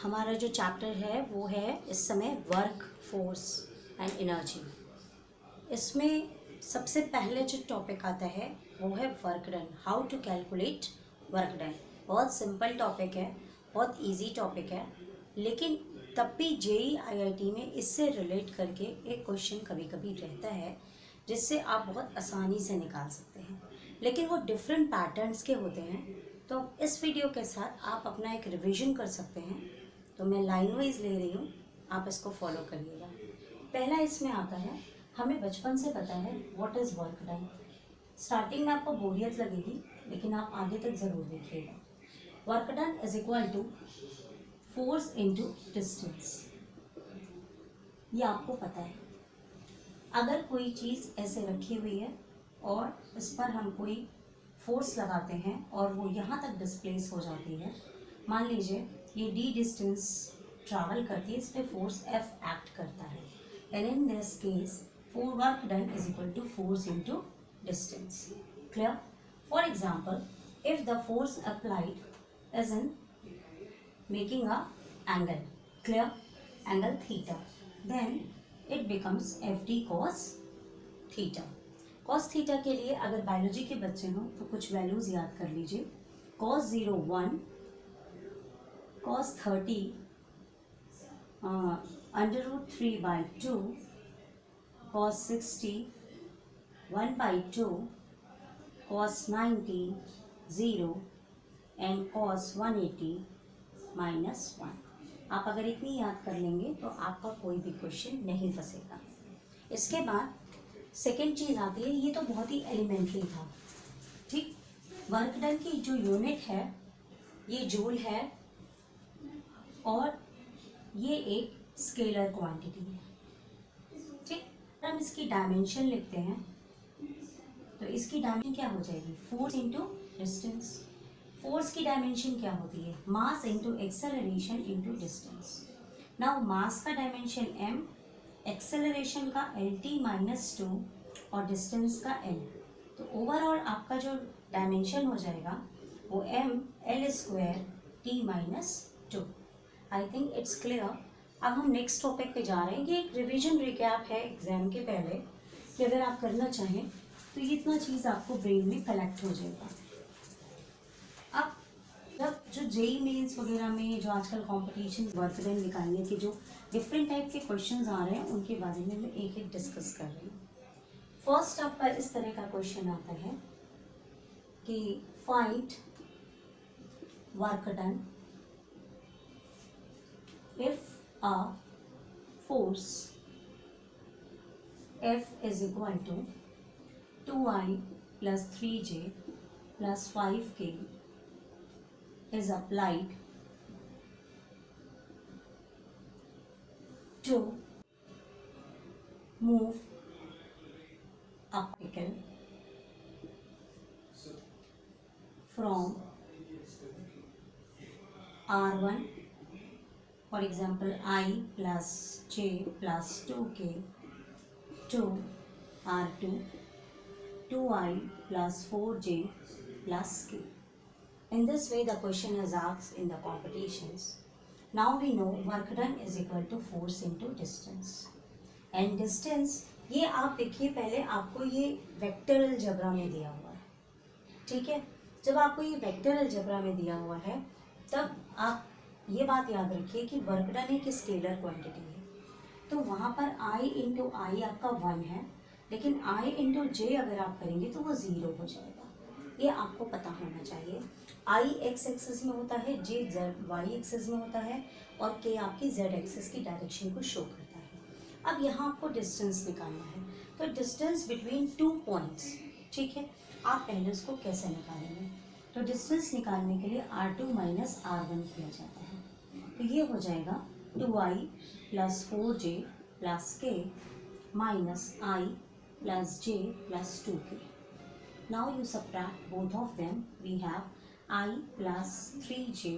हमारा जो चैप्टर है वो है इस समय वर्क फोर्स एंड एनर्जी। इसमें सबसे पहले जो टॉपिक आता है वो है work done, how to calculate work done. बहुत सिंपल टॉपिक है, बहुत इजी टॉपिक है, लेकिन तब भी जेई आईआईटी में इससे रिलेट करके एक क्वेश्चन कभी कभी रहता है जिससे आप बहुत आसानी से निकाल सकते हैं, लेकिन वो डिफरेंट पैटर्न्स के होते हैं। तो इस वीडियो के साथ आप अपना एक रिवीजन कर सकते हैं। तो मैं लाइन वाइज ले रही हूँ, आप इसको फॉलो करिएगा। पहला इसमें आता है, हमें बचपन से पता है what is work done. Starting में आपको बोरियत लगेगी, लेकिन आप आगे तक ज़रूर देखिएगा। Work done is equal to force into distance, ये आपको पता है। अगर कोई चीज़ ऐसे रखी हुई है और इस पर हम कोई फोर्स लगाते हैं और वो यहाँ तक डिस्प्लेस हो जाती है, मान लीजिए ये डी डिस्टेंस ट्रैवल करती है, इस पर फोर्स एफ एक्ट करता है, and in this case for work done is equal to force into distance. Clear? For example, if the force applied is in making a angle, clear, angle theta, then it becomes F D cos theta. Cos theta के लिए अगर biology के बच्चे हों तो कुछ values याद कर लीजिए। Cos 0 1, cos 30 √3/2, cos 60 1/2, cos 90 0 and cos 180 -1। आप अगर इतनी याद कर लेंगे तो आपका कोई भी क्वेश्चन नहीं फंसेगा। इसके बाद सेकेंड चीज़ आती है, ये तो बहुत ही एलिमेंट्री था, ठीक। वर्क डन की जो यूनिट है ये जूल है और ये एक स्केलर क्वांटिटी है, ठीक। हम इसकी डायमेंशन लिखते हैं तो इसकी डायमेंशन क्या हो जाएगी, फोर्स इंटू डिस्टेंस। फोर्स की डायमेंशन क्या होती है, mass into acceleration into distance. Now mass का डायमेंशन m, एक्सेलरेशन का lt -2 और डिस्टेंस का l। तो ओवरऑल आपका जो डायमेंशन हो जाएगा वो m l² t -2। I think it's clear. अब हम नेक्स्ट टॉपिक पे जा रहे हैं। ये एक रिवीजन रिकैप है एग्जाम के पहले, कि अगर आप करना चाहें तो ये इतना चीज़ आपको ब्रेन में कलेक्ट हो जाएगा। अब जब जो जेई मेंस वगैरह में जो आजकल कॉम्पिटिशन वर्क डन निकालने के जो डिफरेंट टाइप के क्वेश्चंस आ रहे हैं उनके बारे में मैं एक एक डिस्कस कर रही हूँ। फर्स्ट आपका इस तरह का क्वेश्चन आता है कि find work done if a force F is equal to 2I + 3J + 5K is applied to move a pickle from R1, for example I + J + 2K, to R2, 2I + 4J + K. In this way the question is asked in the competitions. Now we know work done is equal to force into distance. And distance, ये आप देखिए, पहले आपको ये vector algebra में दिया हुआ है, ठीक है। जब आपको ये वेक्टर अलजेब्रा में दिया हुआ है तब आप ये बात याद रखिए कि वर्क डन एक स्केलर क्वांटिटी है, तो वहाँ पर I इंटू आई आपका 1 है, लेकिन I इंटू जे अगर आप करेंगे तो वो 0 हो जाएगा। ये आपको पता होना चाहिए। I x एक्सिस में होता है, J z y एक्सिस में होता है और K आपकी z एक्सिस की डायरेक्शन को शो करता है। अब यहाँ आपको डिस्टेंस निकालना है, तो डिस्टेंस बिटवीन 2 पॉइंट्स, ठीक है। आप पहले उसको कैसे निकालेंगे, तो डिस्टेंस निकालने के लिए R2 - R1 किया जाता है, तो ये हो जाएगा 2I + 4J + K - I + J + 2K. Now you subtract both of them, we have I + 3J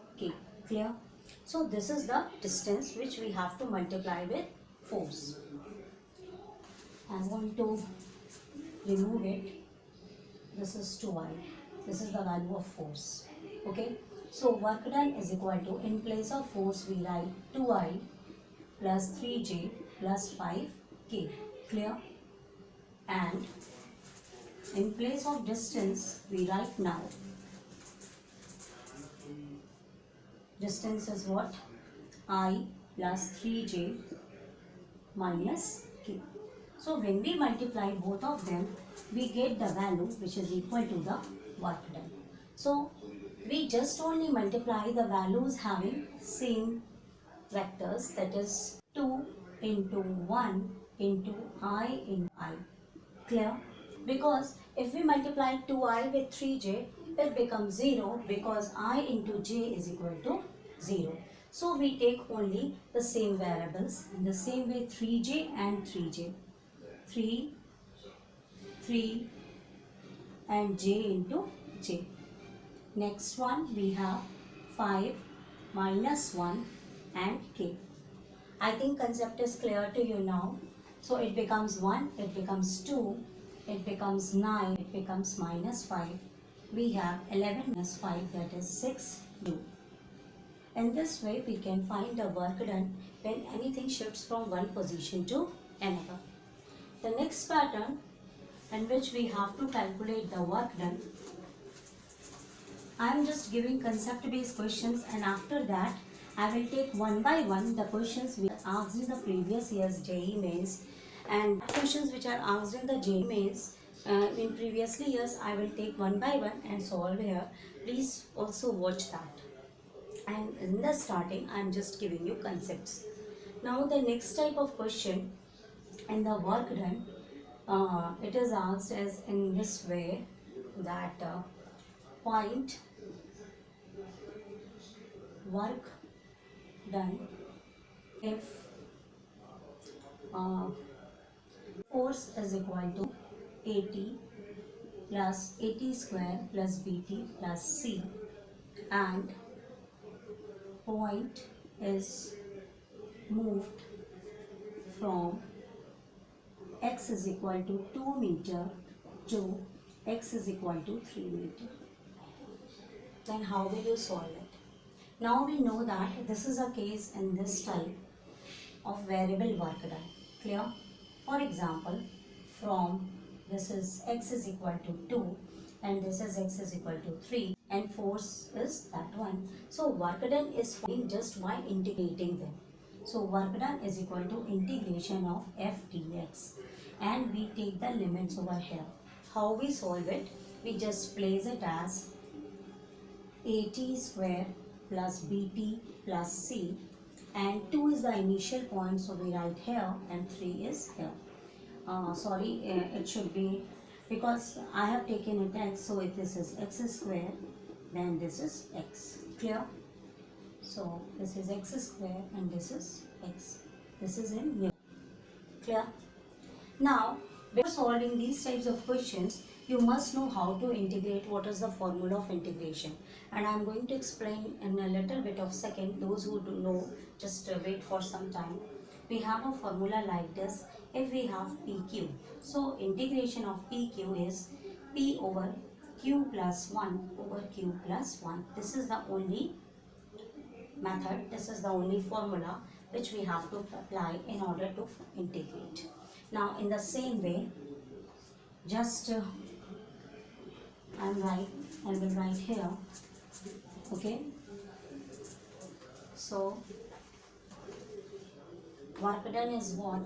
- K. Clear? So this is the distance which we have to multiply with force. I'm going to remove it. This is 2I. This is the value of force. Okay. So work done is equal to, in place of force we write 2I plus 3J plus 5K. Clear? And in place of distance we write now. Distance is what? I plus 3J minus K. So when we multiply both of them, we get the value which is equal to the work done. So we just only multiply the values having same vectors, that is 2 into 1 into I in I. Clear? Because if we multiply 2I with 3J, it becomes 0 because I into J is equal to 0. So we take only the same variables. In the same way 3J and 3J. 3, 3 and J into J. Next one we have 5 minus 1 and K. I think concept is clear to you now. So it becomes 1, it becomes 2, it becomes 9, it becomes minus 5. We have 11 minus 5, that is 6 U. In this way we can find the work done when anything shifts from one position to another. The next pattern in which we have to calculate the work done, I am just giving concept based questions, and after that I will take one by one the questions we asked in the previous year's JEE mains, and questions which are asked in the JEE mains in previously years I will take one by one and solve here. Please also watch that. And in the starting I am just giving you concepts. Now the next type of question in the work done, it is asked as in this way, that point work done if force is equal to AT plus AT square plus BT plus C, and point is moved from x is equal to 2 meter to x is equal to 3 meter. Then how will you solve it? Now we know that this is a case in this type of variable work done. Clear? For example, from this is x is equal to 2 and this is x is equal to 3 and force is that one. So work done is finding just by integrating them. So work done is equal to integration of f dx, and we take the limits over here. How we solve it? We just place it as AT square plus BT plus C, and 2 is the initial point, so we write here, and 3 is here. It should be, because I have taken it x, so this is x square, then this is x. Clear? So this is x square and this is x. This is in here. Clear? Now, before solving these types of questions, you must know how to integrate, what is the formula of integration. And I am going to explain in a little bit of second. Those who do know, just wait for some time. We have a formula like this. If we have PQ, so integration of PQ is P over Q plus 1 over Q plus 1. This is the only method, this is the only formula which we have to apply in order to integrate. Now in the same way, just I will write here, okay. So work done is what?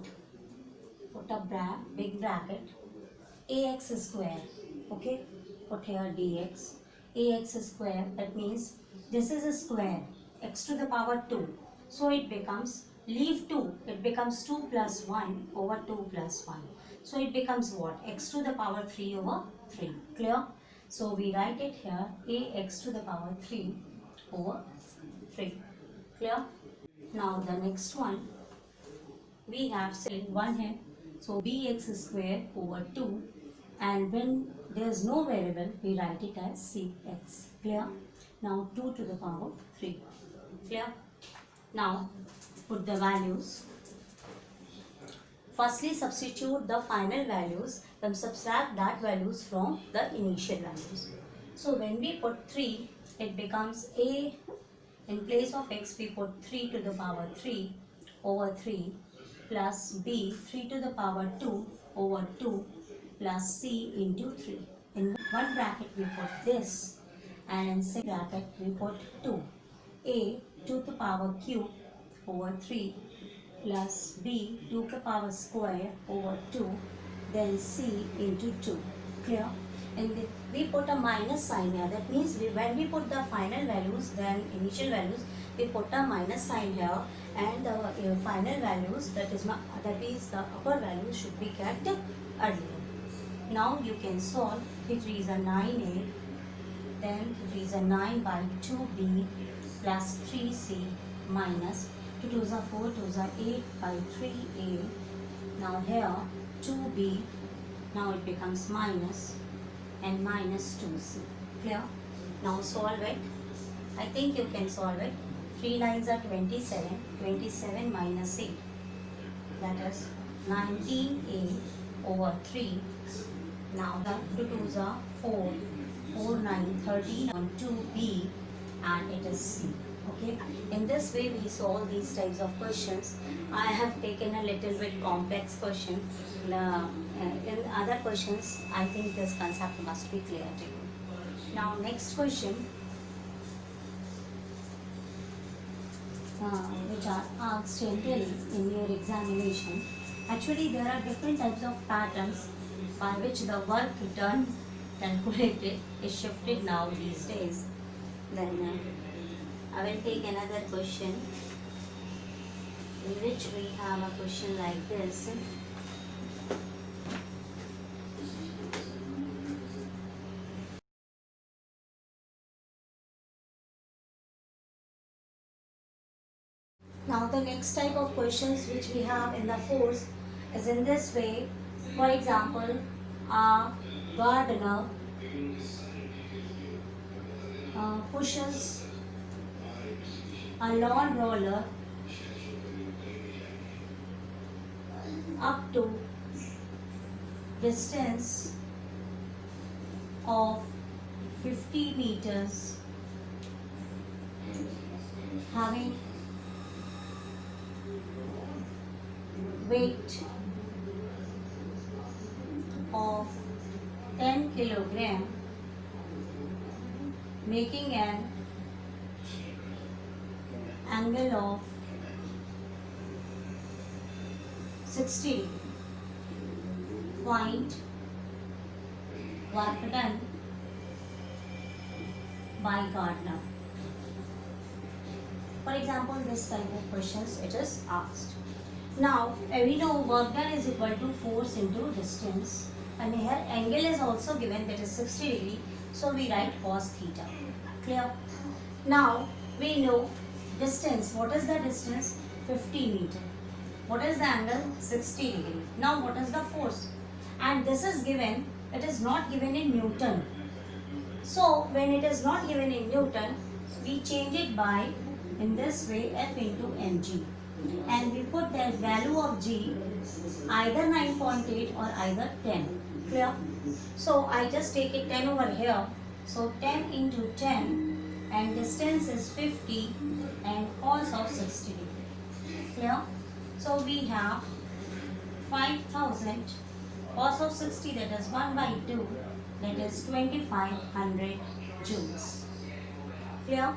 Put a big bracket, ax square, okay, put here dx, ax square, that means this is a square, x to the power 2, so it becomes, leave 2, it becomes 2 plus 1 over 2 plus 1, so it becomes what? X to the power 3 over 3. Clear? So we write it here, ax to the power 3 over 3. Clear? Now the next one, we have say 1 here, so bx square over 2, and when there is no variable, we write it as cx. Clear? Now 2 to the power 3. Clear? Now put the values. Firstly substitute the final values, then subtract that values from the initial values. So when we put 3, it becomes a, in place of x we put 3 to the power 3 over 3 plus b 3 to the power 2 over 2 plus c into 3. In one bracket we put this, and in second bracket we put 2. A 2 to the power cube over 3 plus b 2 to the power square over 2, then c into 2. Clear? And we put a minus sign here. That means when we put the final values, then initial values, we put a minus sign here, and the final values, that is the upper values, should be kept earlier. Now you can solve. 3 is a 9a, then 3 is a 9 by 2b plus 3c minus 2 is a 4, 2 is a 8 by 3a. Now here 2b, now it becomes minus, and minus 2c. Clear? Now solve it. I think you can solve it. 3 9s are 27. 27 minus 8. That is 19a over 3. Now the 2 2s are 4. 4 9 13 on 2b, and it is c. Okay. In this way we solve these types of questions. I have taken a little bit complex question. In other questions, I think this concept must be clear to you. Now next question, which are asked generally in your examination. Actually, there are different types of patterns by which the work done calculated is shifted now these days. Then I will take another question in which we have a question like this. Now the next type of questions which we have in the force is in this way. For example, a gardener pushes a lawn roller up to distance of 50 meters, having weight of 10 kilogram, making an angle of 60. Find work done by gardener. For example, this type of questions it is asked. Now we know work done is equal to force into distance, and here angle is also given, that is 60 degree. So we write cos theta. Clear? Now we know distance. What is the distance? 50 meter. What is the angle? 60 degree. Now what is the force? And this is given, it is not given in Newton. So when it is not given in Newton, we change it by, in this way, F into mg. And we put the value of g either 9.8 or either 10. Clear? So I just take it 10 over here. So 10 into 10, and distance is 50 and cos of 60 degree. Clear? So we have 5000 cos of 60, that is 1 by 2, that is 2500 joules. Clear?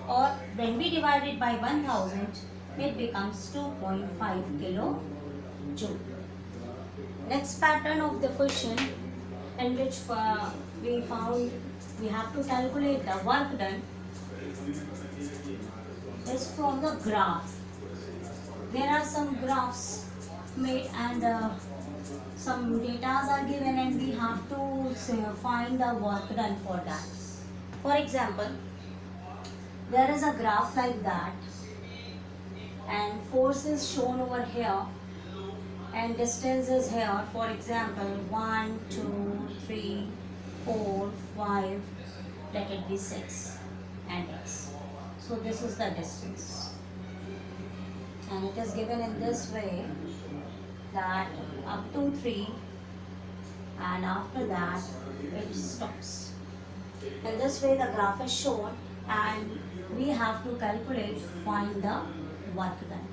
Or when we divide it by 1000, it becomes 2.5 kilo joule. Next pattern of the question, in which we found we have to calculate the work done, is from the graph. There are some graphs made, and some data are given, and we have to find the work done for that. For example, there is a graph like that, and force is shown over here, and distance is here. For example, 1 2 3 4 5, let it be 6, and x. So this is the distance, and it is given in this way, that up to 3, and after that it stops. In this way the graph is shown and we have to calculate, find the work done.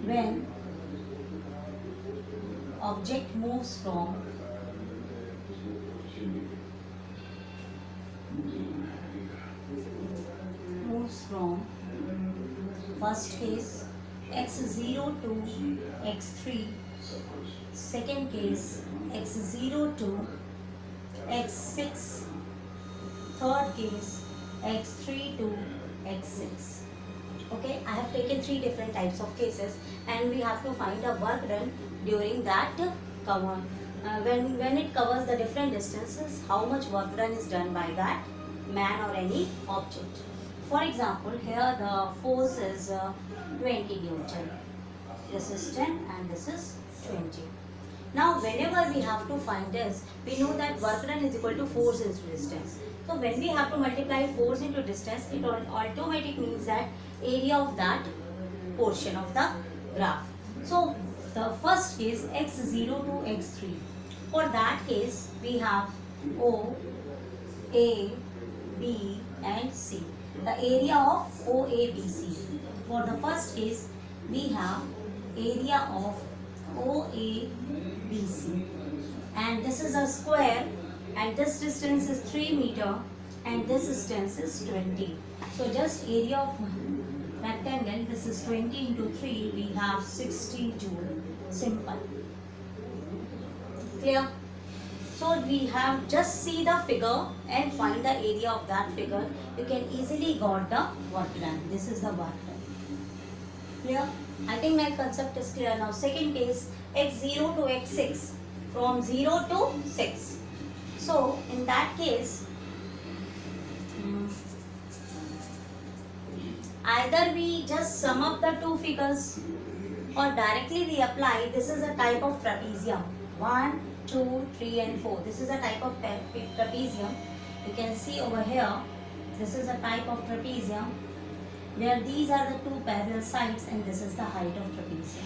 When object moves from first case x0 to x3, second case x0 to x6, third case x3 to x6. Okay, I have taken 3 different types of cases and we have to find a work done during that cover. When it covers the different distances, how much work done is done by that man or any object. For example, here the force is 20 Newton, this is 10 and this is 20. Now whenever we have to find this, we know that work done is equal to force into distance. So when we have to multiply force into distance, it automatically means that area of that portion of the graph. So the first case x0 to x3. For that case we have O, A, B and C. The area of OABC. For the first case we have area of OABC and this is a square and this distance is 3 meter and this distance is 20. So just area of rectangle, this is 20 into 3, we have 60 joule. Simple. Clear? So we have just see the figure and find the area of that figure. You can easily got the work done. This is the work done. Clear? I think my concept is clear now. Second case x0 to x6, from 0 to 6. So in that case, either we just sum up the 2 figures or directly we apply. This is a type of trapezium. 1, 2, 3 and 4. This is a type of trapezium. You can see over here, this is a type of trapezium where these are the 2 parallel sides and this is the height of trapezium.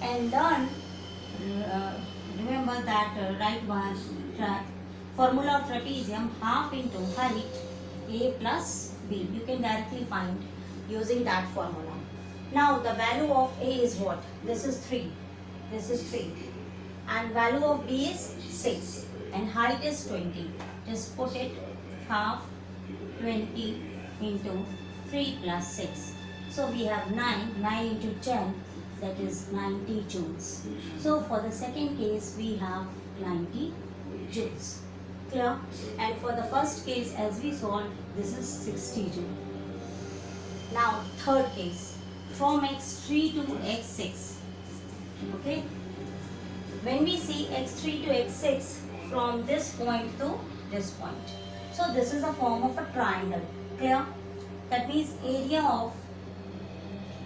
And learn, remember that right one formula of trapezium, half into height A plus B. You can directly find using that formula. Now the value of A is what? This is 3. This is 3. And value of B is 6. And height is 20. Just put it half 20 into 3 plus 6. So we have 9. 9 into 10, that is 90 joules. So for the second case we have 90 joules. Clear? And for the first case, as we solved, this is 60 joule. Now third case, from x3 to x6. Okay? When we see x3 to x6, from this point to this point. So this is a form of a triangle. Clear? That means area of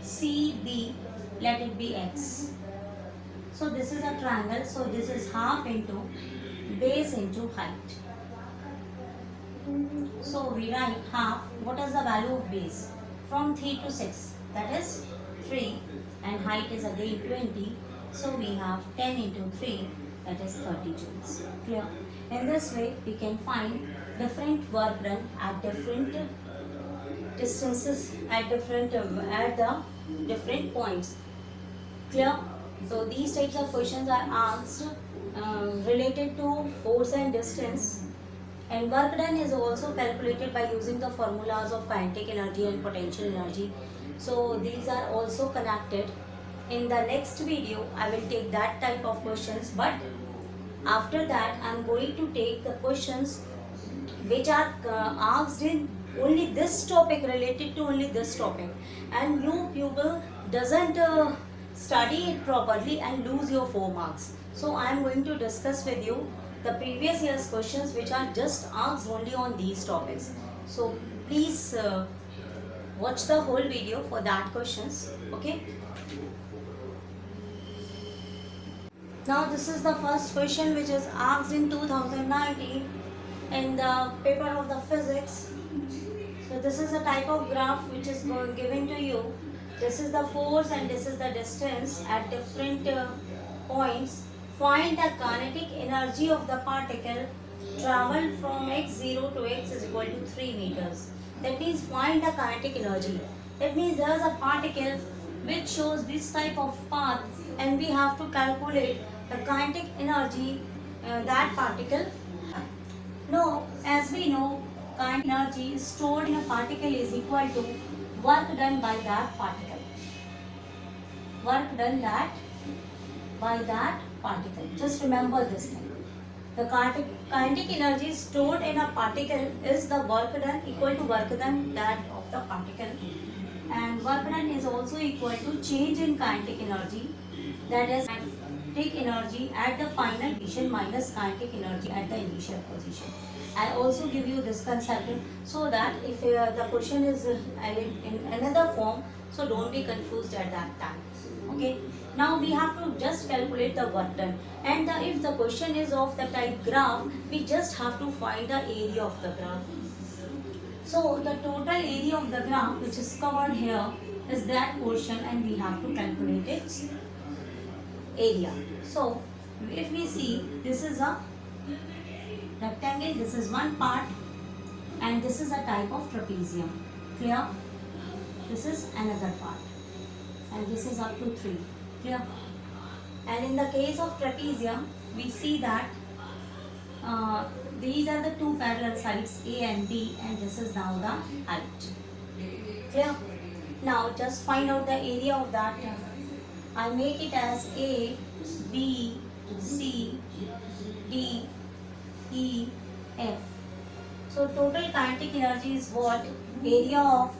CB, let it be x. So this is a triangle. So this is half into base into height. So we write half. What is the value of base? From 3 to 6. That is 3. And height is again 20. So we have 10 into 3. That is 30 joules. Clear? In this way we can find different work done at different distances, at the different points. Clear? So these types of questions are asked related to force and distance, and work done is also calculated by using the formulas of kinetic energy and potential energy. So these are also connected. In the next video I will take that type of questions, but after that I am going to take the questions which are asked in only this topic, related to only this topic, and you pupil doesn't study it properly and lose your 4 marks. So I am going to discuss with you the previous year's questions which are just asked only on these topics. So please watch the whole video for that questions. Okay. Now this is the first question which is asked in 2019 in the paper of the physics. So this is a type of graph which is given to you. This is the force and this is the distance at different points. Find the kinetic energy of the particle traveled from x0 to x is equal to 3 meters. That means find the kinetic energy. That means there is a particle which shows this type of path, and we have to calculate the kinetic energy that particle has. Now, as we know, kinetic energy stored in a particle is equal to work done by that particle. Work done by that particle. Just remember this thing. The kinetic energy stored in a particle is the work done equal to work done that of the particle, and work done is also equal to change in kinetic energy, that is kinetic energy at the final position minus kinetic energy at the initial position. I also give you this concept so that if the question is in another form, so don't be confused at that time. Okay, now we have to just calculate the work done, and if the question is of the type graph, we just have to find the area of the graph. So the total area of the graph which is covered here is that portion, and we have to calculate its area. So if we see, this is a rectangle, this is one part, and this is a type of trapezium. Clear? This is another part, and this is up to 3. Clear? And in the case of trapezium, we see that these are the two parallel sides A and B, and this is now the height. Clear? Now just find out the area of that. I make it as A, B, C, D, E, F. So total kinetic energy is what? Area of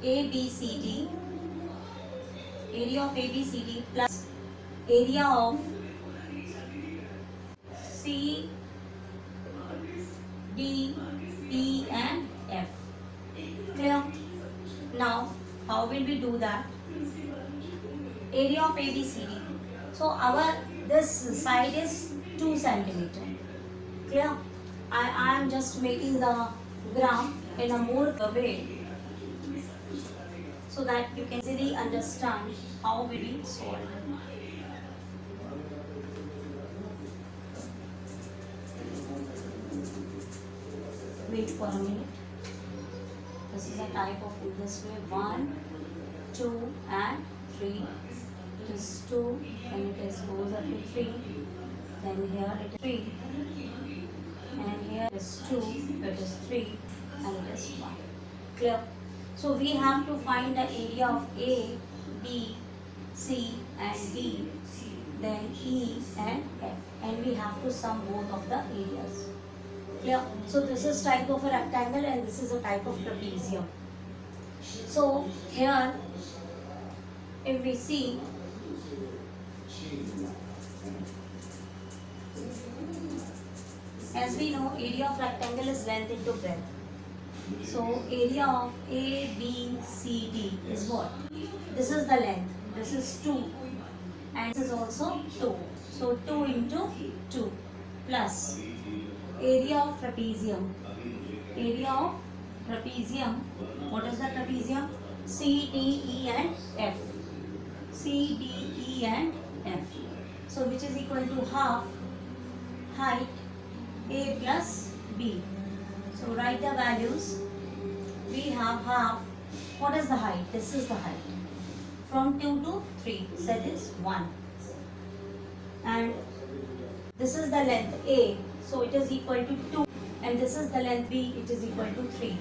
ABCD, plus area of C, D, E and F. Clear? Now how will we do that? Area of ABCD. So our this side is 2 centimeter. Clear? I am just making the graph in a more way so that you can easily understand how will we solve. Wait for a minute. This is a type of in this way 1, 2 and 3. It is 2 and it is goes up to 3. Then here it is 3. And here is 2, it is 3 and it is 1. Clear? So we have to find the area of A, B, C and D, then E and F, and we have to sum both of the areas. Clear? So this is type of a rectangle and this is a type of trapezium. So here if we see, as we know, area of rectangle is length into breadth. So area of A, B, C, D is what? This is the length. This is 2 and this is also 2. So 2 into 2 plus area of trapezium. Area of trapezium. What is the trapezium? C, D, E and F. C, D, E and F. So which is equal to half height A plus B. So write the values. We have half. What is the height? This is the height. From 2 to 3. So that is 1. And this is the length A. So it is equal to 2. And this is the length B. It is equal to 3.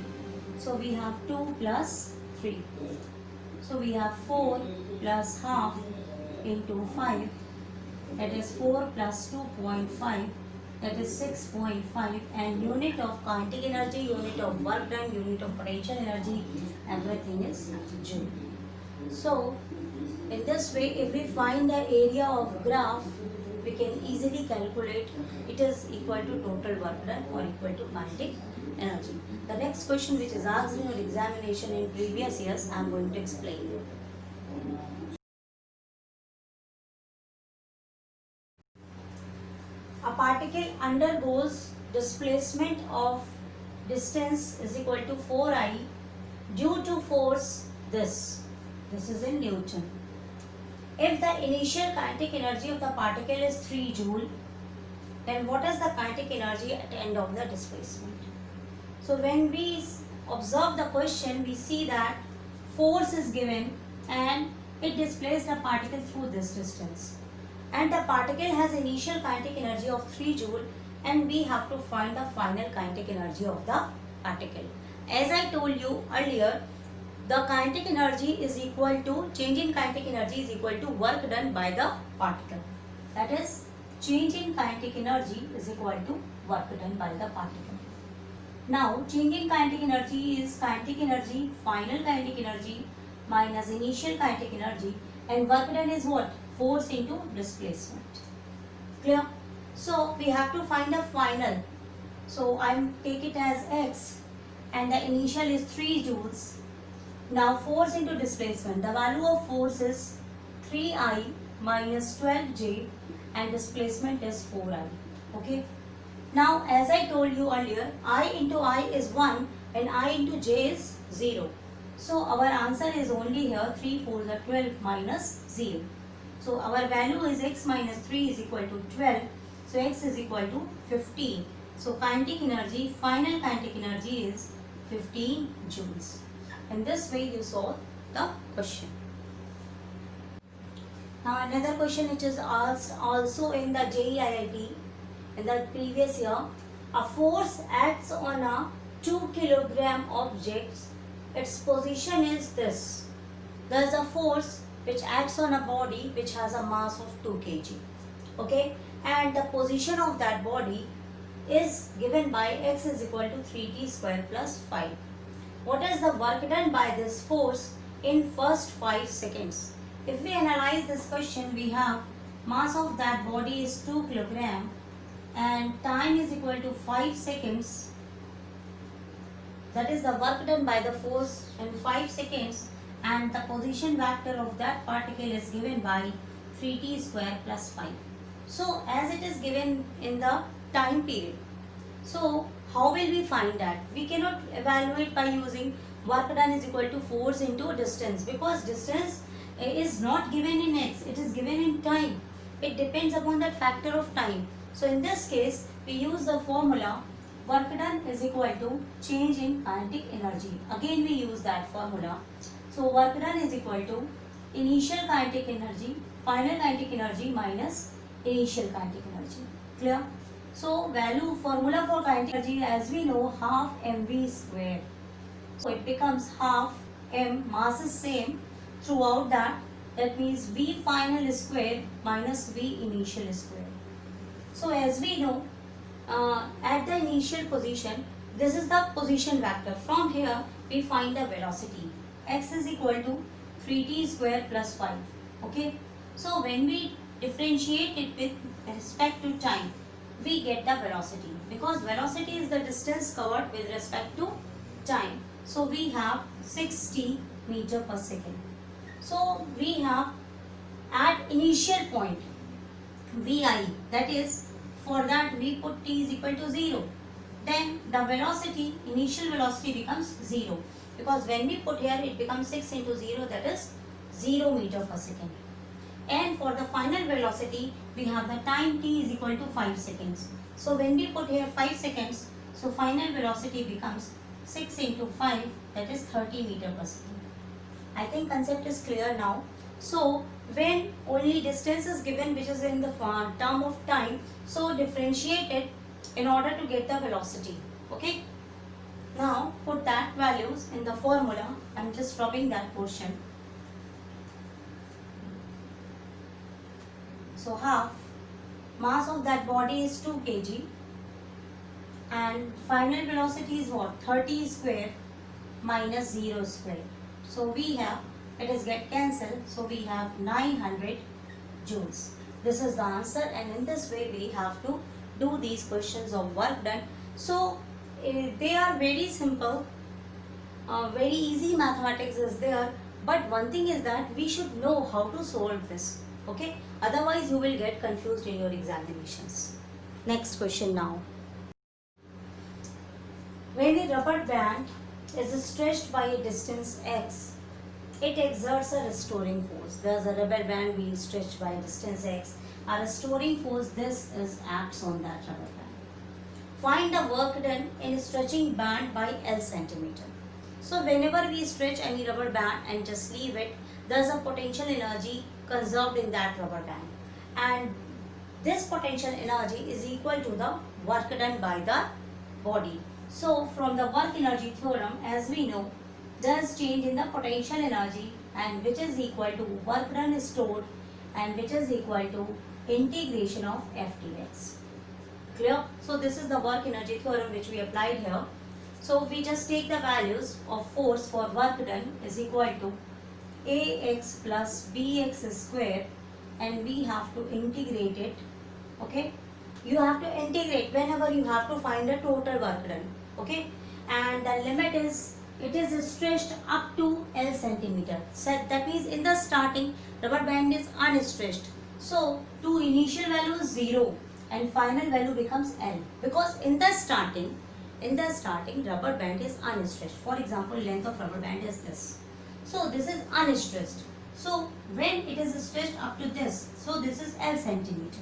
So we have 2 plus 3. So we have 4 plus half into 5. That is 4 plus 2.5. That is 6.5, and unit of kinetic energy, unit of work done, unit of potential energy, everything is joule. So in this way, if we find the area of graph, we can easily calculate it is equal to total work done or equal to kinetic energy. The next question which is asked in your examination in previous years, I am going to explain you. A particle undergoes displacement of distance is equal to 4I due to force this. This is in Newton. If the initial kinetic energy of the particle is 3 joule then what is the kinetic energy at the end of the displacement? So when we observe the question, we see that force is given and it displaced a particle through this distance. And the particle has initial kinetic energy of 3 joule, and we have to find the final kinetic energy of the particle. As I told you earlier, the kinetic energy is equal to, change in kinetic energy is equal to work done by the particle. That is, change in kinetic energy is equal to work done by the particle. Now, change in kinetic energy is kinetic energy, final kinetic energy minus initial kinetic energy, and work done is what? Force into displacement. Clear? So, we have to find the final. So, I take it as x and the initial is 3 joules. Now, force into displacement. The value of force is 3I minus 12J and displacement is 4I. Okay. Now, as I told you earlier, I into I is 1 and I into J is 0. So, our answer is only here 3 4s are 12 minus 0. So, our value is x minus 3 is equal to 12. So, x is equal to 15. So, kinetic energy, final kinetic energy is 15 joules. In this way, you solve the question. Now, another question which is asked also in the JEE in the previous year. A force acts on a 2 kilogram object. Its position is this. There is a force which acts on a body which has a mass of 2 kg. Okay, and the position of that body is given by x is equal to 3t square plus 5. What is the work done by this force in first 5 seconds? If we analyze this question, we have mass of that body is 2 kilogram and time is equal to 5 seconds. That is the work done by the force in 5 seconds, and the position vector of that particle is given by 3t square plus 5. So, as it is given in the time period, so how will we find that? We cannot evaluate by using work done is equal to force into distance, because distance is not given in x, it is given in time. It depends upon that factor of time. So in this case, we use the formula work done is equal to change in kinetic energy. Again we use that formula. So work done is equal to initial kinetic energy, final kinetic energy minus initial kinetic energy. Clear? So value formula for kinetic energy, as we know, half mv square. So it becomes half m, mass is same throughout that. That means v final square minus v initial square. So as we know, at the initial position, this is the position vector. From here we find the velocity. X is equal to 3t square plus 5. Okay. So when we differentiate it with respect to time, we get the velocity, because velocity is the distance covered with respect to time. So we have 60 meter per second. So we have at initial point vi, that is, for that we put t is equal to 0. Then the velocity, initial velocity becomes 0, because when we put here it becomes 6 into 0, that is 0 meter per second. And for the final velocity, we have the time t is equal to 5 seconds. So when we put here 5 seconds, so final velocity becomes 6 into 5, that is 30 meter per second. I think concept is clear now. So when only distance is given which is in the term of time, so differentiate it in order to get the velocity. Okay. Now put that values in the formula. I am just dropping that portion. So half mass of that body is 2 kg and final velocity is what? 30 square minus 0 square. So we have, it is get cancelled, so we have 900 joules. This is the answer, and in this way we have to do these questions of work done. So they are very simple, very easy mathematics is there, but one thing is that we should know how to solve this. Okay, otherwise you will get confused in your examinations. Next question now. When a rubber band is stretched by a distance x, it exerts a restoring force. There's a rubber band wheel stretched by distance x. A restoring force, this is acts on that rubber band. Find the work done in stretching band by L centimeter. So whenever we stretch any rubber band and just leave it, there's a potential energy conserved in that rubber band. And this potential energy is equal to the work done by the body. So from the work energy theorem, as we know, there's change in the potential energy, and which is equal to work done stored, and which is equal to integration of F dx. Clear? So this is the work energy theorem which we applied here. So we just take the values of force for work done is equal to ax plus bx square, and we have to integrate it. Okay, you have to integrate whenever you have to find the total work done. Okay, and the limit is, it is stretched up to L centimeter. So that means in the starting rubber band is unstretched. So to initial value is 0 and final value becomes L, because in the starting rubber band is unstretched. For example, length of rubber band is this. So this is unstretched. So when it is stretched up to this, so this is L centimeter.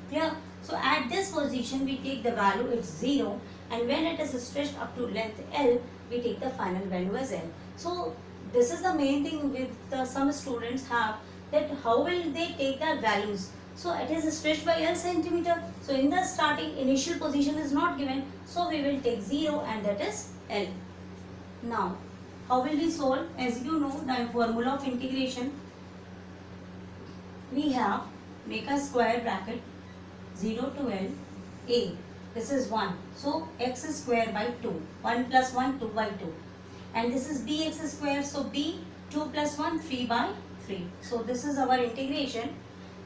Clear? So at this position we take the value, it's 0, and when it is stretched up to length L, we take the final value as L. So this is the main thing with some students have, that how will they take their values. So it is stretched by L centimeter. So in the starting initial position is not given, so we will take 0 and that is L. Now how will we solve? As you know the formula of integration, we have, make a square bracket, 0 to L, A, this is 1, so x square by 2, 1 plus 1, 2 by 2, and this is bx square, so b, 2 plus 1, 3 by 3. So this is our integration.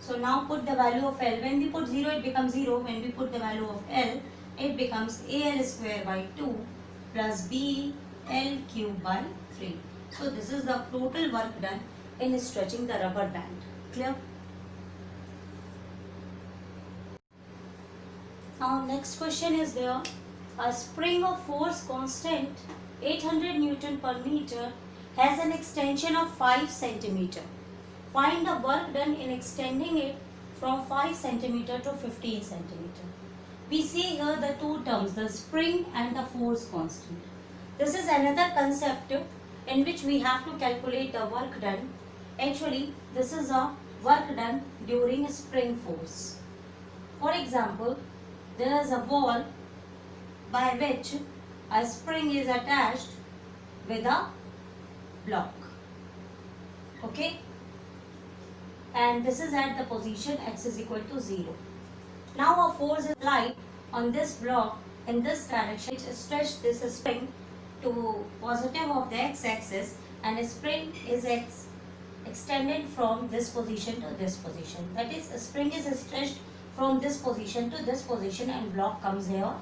So now put the value of L. When we put 0, it becomes 0. When we put the value of L, it becomes AL square by 2 plus BL cube by 3. So this is the total work done in stretching the rubber band. Clear? Now next question is there. A spring of force constant 800 Newton per meter has an extension of 5 centimeter. Find the work done in extending it from 5 centimeter to 15 centimeter. We see here the two terms, the spring and the force constant. This is another concept in which we have to calculate the work done. Actually, this is a work done during a spring force. For example, there is a wall by which a spring is attached with a block. Okay? And this is at the position x is equal to 0. Now a force is applied on this block in this direction, which stretch this spring to positive of the x-axis, and a spring is extended from this position to this position. That is, a spring is stretched from this position to this position and block comes here.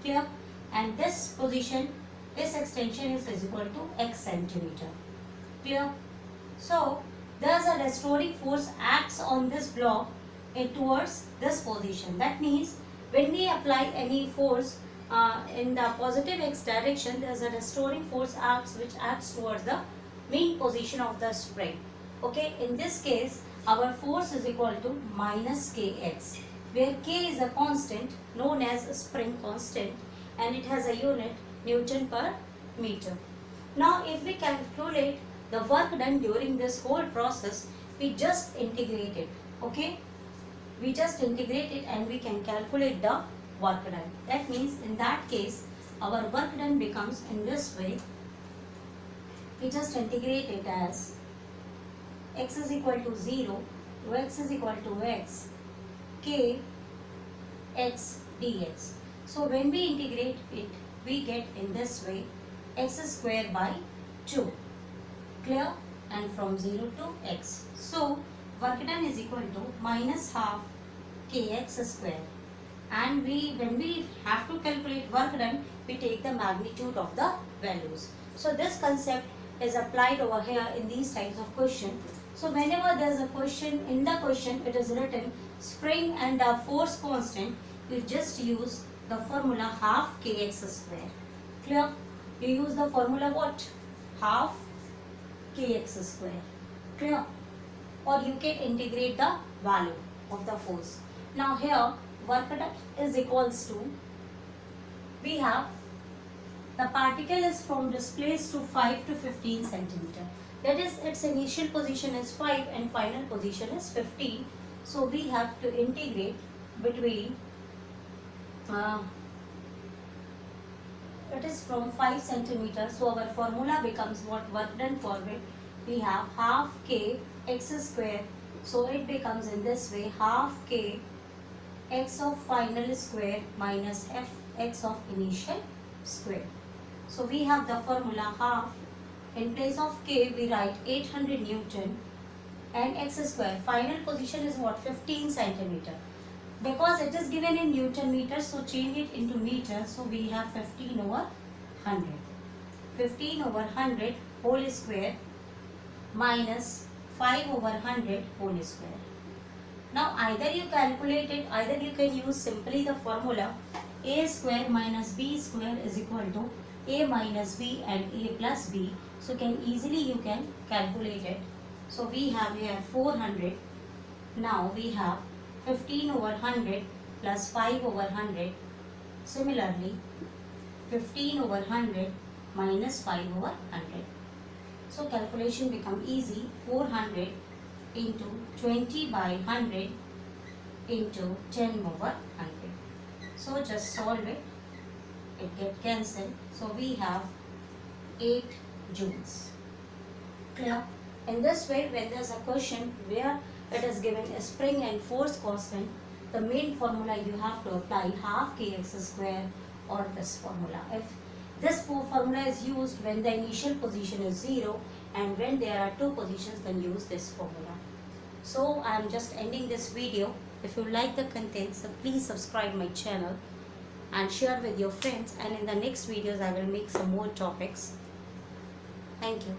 Clear? And this position, this extension is equal to x centimeter. Clear? So there's a restoring force acts on this block towards this position. That means when we apply any force in the positive x direction, there's a restoring force which acts towards the main position of the spring. Okay, in this case our force is equal to minus kx, where k is a constant known as a spring constant and it has a unit Newton per meter. Now if we calculate the work done during this whole process, we just integrate it. Okay, we just integrate it and we can calculate the work done. That means in that case our work done becomes in this way. We just integrate it as x is equal to 0 to x is equal to x k x dx. So when we integrate it, we get in this way x square by 2. Clear? And from 0 to x. So work done is equal to minus half kx square. And when we have to calculate work done, we take the magnitude of the values. So this concept is applied over here in these types of question. So whenever there is a question, in the question it is written spring and the force constant, you just use the formula half kx square. Clear? You use the formula what? Half kx square. Clear? Or you can integrate the value of the force. Now here work done is equals to, we have the particle is from displaced to 5 to 15 centimeter. That is, its initial position is 5 and final position is 15. So we have to integrate between it is from 5 centimeters. So our formula becomes what? Work done for it. We have half k x square. So it becomes in this way, half k x of final square minus f x of initial square. So we have the formula half. In place of k we write 800 Newton and x square. Final position is what? 15 centimeter. Because it is given in Newton meter, so change it into meter. So we have 15 over 100. 15 over 100 whole square minus 5 over 100 whole square. Now either you calculate it, either you can use simply the formula a square minus b square is equal to a minus b and a plus b. So you can calculate it. So we have here 400. Now we have 15 over 100 plus 5 over 100. Similarly, 15 over 100 minus 5 over 100. So calculation become easy. 400 into 20 by 100 into 10 over 100. So just solve it. It get cancelled. So we have 8 joules. Clear? In this way, when there is a question where it is given a spring and force constant, the main formula you have to apply half kx square or this formula. If this formula is used when the initial position is 0 and when there are 2 positions, then use this formula. So I am just ending this video. If you like the content, so please subscribe my channel and share with your friends, and in the next videos I will make some more topics. Thank you.